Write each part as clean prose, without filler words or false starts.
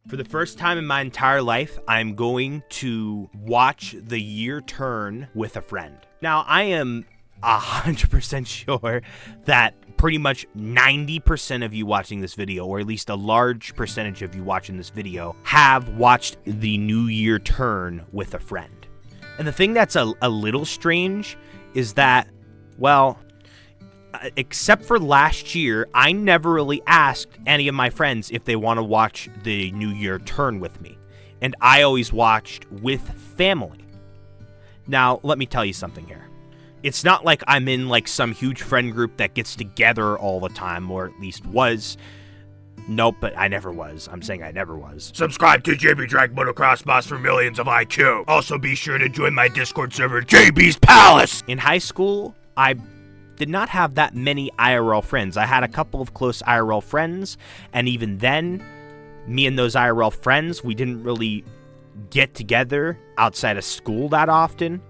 For the first time in my entire life, I'm going to watch the year turn with a friend. Now, I am 100% sure that pretty much 90% of you watching this video, or at least a large percentage of you watching this video, have watched the new year turn with a friend. And the thing that's a little strange is that, well, except for last year, I never really asked any of my friends if they want to watch the New Year turn with me. And I always watched with family. Now, let me tell you something here. It's not like I'm in like some huge friend group that gets together all the time, or at least was. Nope, but I never was. I'm saying I never was. Subscribe to JB dragmotoxboss for millions of IQ. Also be sure to join my Discord server, JB's Palace. In high school, I did not have that many IRL friends. I had a couple of close IRL friends, and even then, me and those IRL friends, we didn't really get together outside of school that often.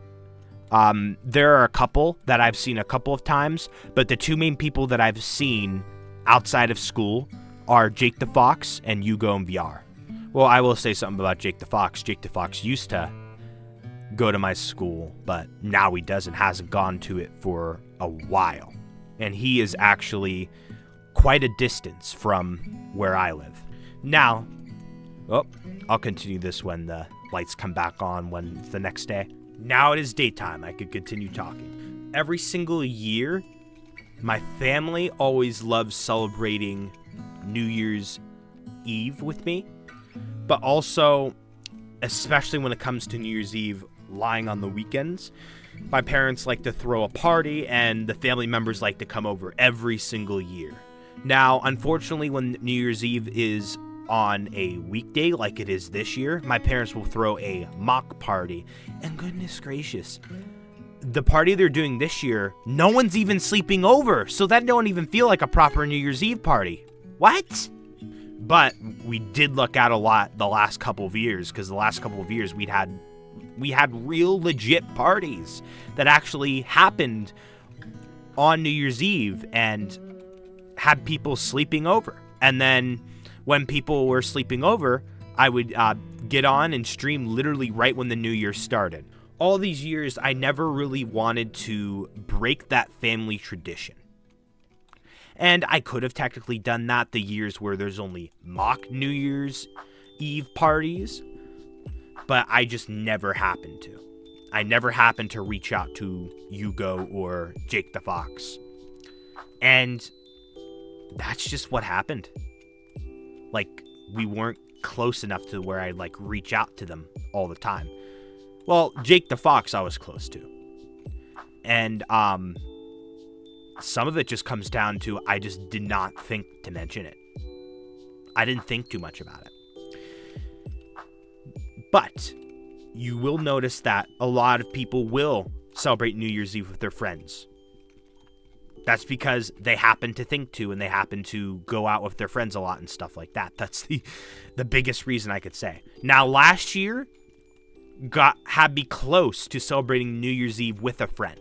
There are a couple that I've seen a couple of times, but the two main people that I've seen outside of school are Jake the Fox and Hugo and VR. Well, I will say something about Jake the Fox. Jake the Fox used to go to my school, but now he hasn't gone to it for a while. And he is actually quite a distance from where I live. Now, I'll continue this when the lights come back on when it's the next day. Now it is daytime. I could continue talking. Every single year, my family always loves celebrating New Year's Eve with me, but also, especially when it comes to New Year's Eve lying on the weekends, my parents like to throw a party and the family members like to come over every single year. Now, unfortunately, when New Year's Eve is on a weekday like it is this year, my parents will throw a mock party, and goodness gracious, the party they're doing this year, no one's even sleeping over, so that don't even feel like a proper New Year's Eve party. What? But we did luck out a lot the last couple of years, because the last couple of years we had real legit parties that actually happened on New Year's Eve and had people sleeping over. And then when people were sleeping over, I would get on and stream literally right when the new year started. All these years, I never really wanted to break that family tradition. And I could have technically done that the years where there's only mock New Year's Eve parties, but I just never happened to. I never happened to reach out to Hugo or Jake the Fox. And that's just what happened. Like, we weren't close enough to where I'd like reach out to them all the time. Well, Jake the Fox I was close to. And some of it just comes down to I just did not think to mention it. I didn't think too much about it. But you will notice that a lot of people will celebrate New Year's Eve with their friends. That's because they happen to think to, and they happen to go out with their friends a lot and stuff like that. That's the biggest reason I could say. Now, last year had me close to celebrating New Year's Eve with a friend.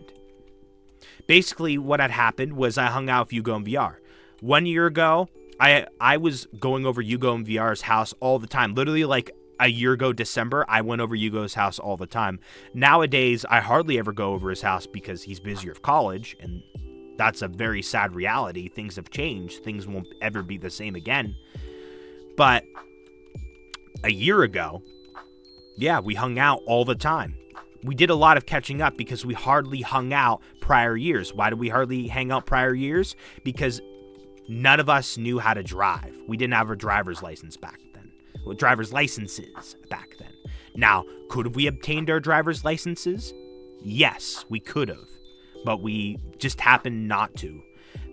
Basically, what had happened was I hung out with Hugo and VR. 1 year ago, I was going over Hugo and VR's house all the time. Literally, like a year ago, December, I went over Hugo's house all the time. Nowadays, I hardly ever go over his house because he's busier with college, and that's a very sad reality. Things have changed. Things won't ever be the same again. But a year ago, yeah, we hung out all the time. We did a lot of catching up because we hardly hung out prior years. Why did we hardly hang out prior years? Because none of us knew how to drive. We didn't have our driver's license back then. Well, driver's licenses back then. Now, could have we obtained our driver's licenses? Yes, we could have. But we just happened not to.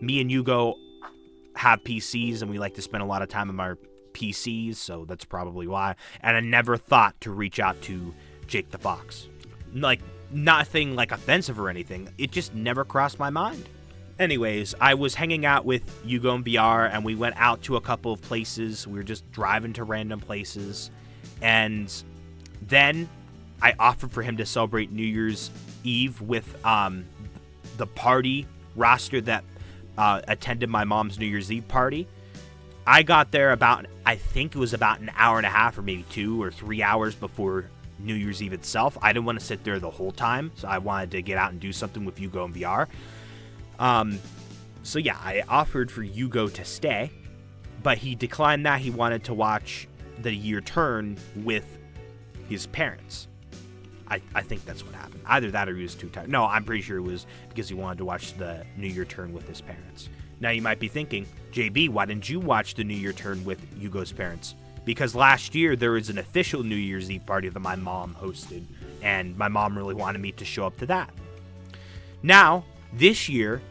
Me and Hugo have PCs, and we like to spend a lot of time on our PCs, so that's probably why. And I never thought to reach out to Jake the Fox. Like, nothing like offensive or anything. It just never crossed my mind. Anyways, I was hanging out with Hugo and VR, and we went out to a couple of places. We were just driving to random places. And then I offered for him to celebrate New Year's Eve with the party roster that attended my mom's New Year's Eve party. I got there I think it was about an hour and a half or maybe 2 or 3 hours before New Year's Eve itself. I didn't want to sit there the whole time, so I wanted to get out and do something with Hugo in VR. So yeah, I offered for Hugo to stay, but he declined that. He wanted to watch the year turn with his parents. I think that's what happened. Either that or he was too tired. No, I'm pretty sure it was because he wanted to watch the New Year turn with his parents. Now you might be thinking, JB, why didn't you watch the New Year turn with Hugo's parents? Because last year there was an official New Year's Eve party that my mom hosted, and my mom really wanted me to show up to that. Now, this year,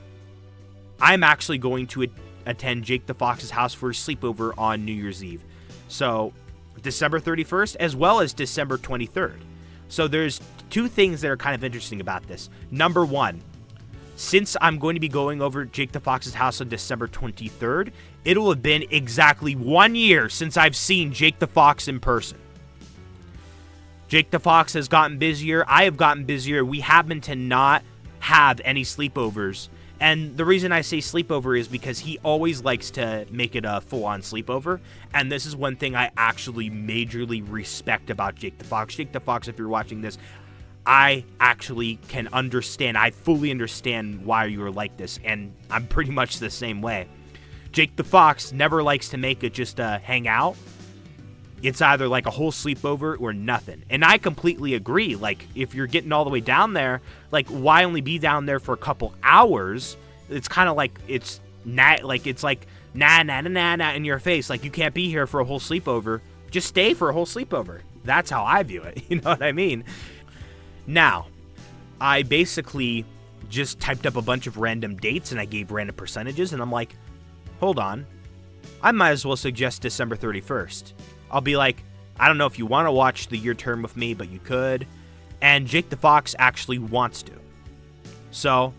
I'm actually going to attend Jake the Fox's house for a sleepover on New Year's Eve. So, December 31st as well as December 23rd. So there's 2 things that are kind of interesting about this. Number 1, since I'm going to be going over Jake the Fox's house on December 23rd, it'll have been exactly 1 year since I've seen Jake the Fox in person. Jake the Fox has gotten busier. I have gotten busier. We happen to not have any sleepovers. And the reason I say sleepover is because he always likes to make it a full-on sleepover. And this is one thing I actually majorly respect about Jake the Fox. Jake the Fox, if you're watching this, I actually can understand. I fully understand why you're like this. And I'm pretty much the same way. Jake the Fox never likes to make it just a hangout. It's either like a whole sleepover or nothing. And I completely agree. Like, if you're getting all the way down there, like, why only be down there for a couple hours? It's kind of like, it's nah in your face. Like, you can't be here for a whole sleepover. Just stay for a whole sleepover. That's how I view it. You know what I mean? Now, I basically just typed up a bunch of random dates and I gave random percentages. And I'm like, hold on. I might as well suggest December 31st. I'll be like, I don't know if you want to watch the year turn with me, but you could. And Jake the Fox actually wants to. So,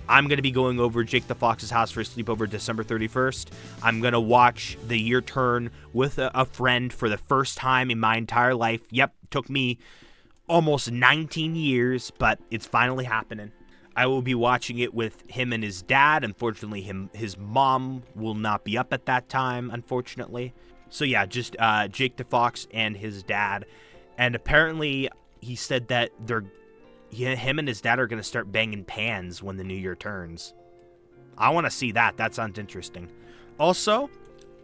I'm going to be going over Jake the Fox's house for a sleepover December 31st. I'm going to watch the year turn with a friend for the first time in my entire life. Yep, took me almost 19 years, but it's finally happening. I will be watching it with him and his dad. Unfortunately, his mom will not be up at that time, unfortunately. So yeah, just Jake the Fox and his dad. And apparently he said that him and his dad are going to start banging pans when the new year turns. I want to see that. That sounds interesting. Also,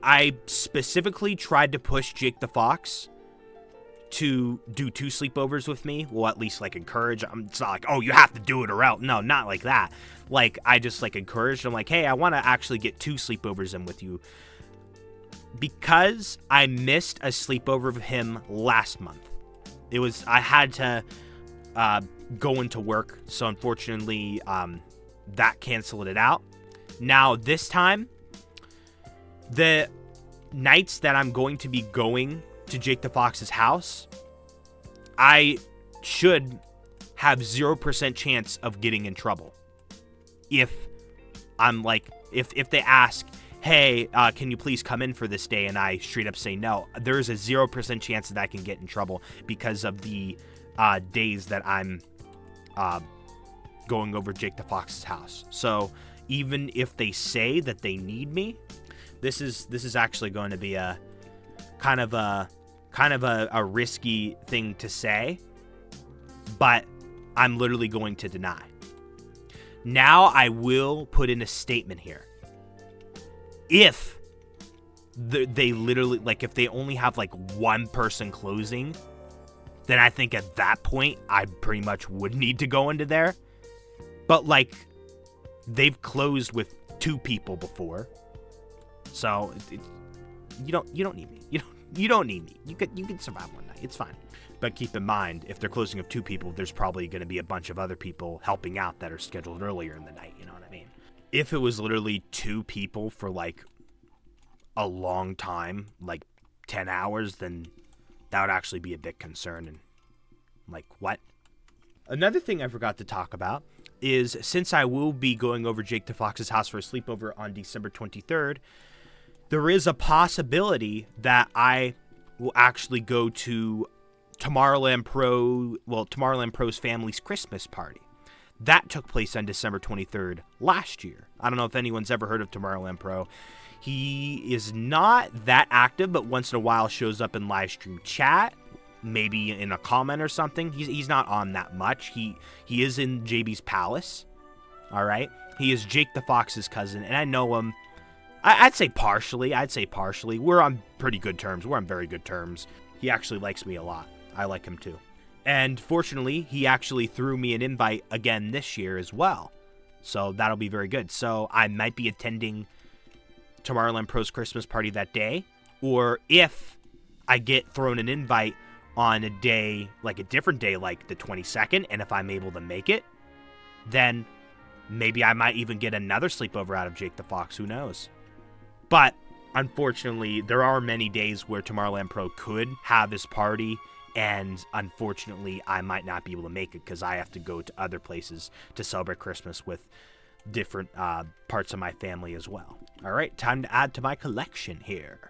I specifically tried to push Jake the Fox to do 2 sleepovers with me. Well, at least like encourage. It's not like, oh, you have to do it or else. No, not like that. Like, I just like encouraged him, like, hey, I want to actually get 2 sleepovers in with you. Because I missed a sleepover with him last month. I had to go into work, so unfortunately that canceled it out. Now this time, the nights that I'm going to be going to Jake the Fox's house, I should have 0% chance of getting in trouble. If I'm like, if they ask, hey, can you please come in for this day? And I straight up say no. There's a 0% chance that I can get in trouble because of the days that I'm going over Jake the Fox's house. So even if they say that they need me, this is actually going to be a kind of a risky thing to say, but I'm literally going to deny. Now I will put in a statement here. If they literally, like, if they only have like 1 person closing, then I think at that point I pretty much would need to go into there. But like, they've closed with 2 people before, so you don't need me. You don't need me. You can survive one night. It's fine. But keep in mind, if they're closing with 2 people, there's probably going to be a bunch of other people helping out that are scheduled earlier in the night. You know what I mean? If it was literally 2 people for like a long time, like 10 hours, then that would actually be a bit concerning. Like, what? Another thing I forgot to talk about is, since I will be going over Jake the Fox's house for a sleepover on December 23rd, there is a possibility that I will actually go to Tomorrowland Pro's family's Christmas party. That took place on December 23rd last year. I don't know if anyone's ever heard of Tomorrowland Pro. He is not that active, but once in a while shows up in live stream chat, maybe in a comment or something. He's not on that much. He is in JB's Palace. All right. He is Jake the Fox's cousin, and I know him. I'd say partially. We're on pretty good terms. We're on very good terms. He actually likes me a lot. I like him too. And fortunately, he actually threw me an invite again this year as well. So that'll be very good. So I might be attending Tomorrowland Pro's Christmas party that day. Or if I get thrown an invite on a day, like a different day, like the 22nd, and if I'm able to make it, then maybe I might even get another sleepover out of Jake the Fox. Who knows? But unfortunately, there are many days where Tomorrowland Pro could have his party, and unfortunately, I might not be able to make it because I have to go to other places to celebrate Christmas with different parts of my family as well. All right, time to add to my collection here.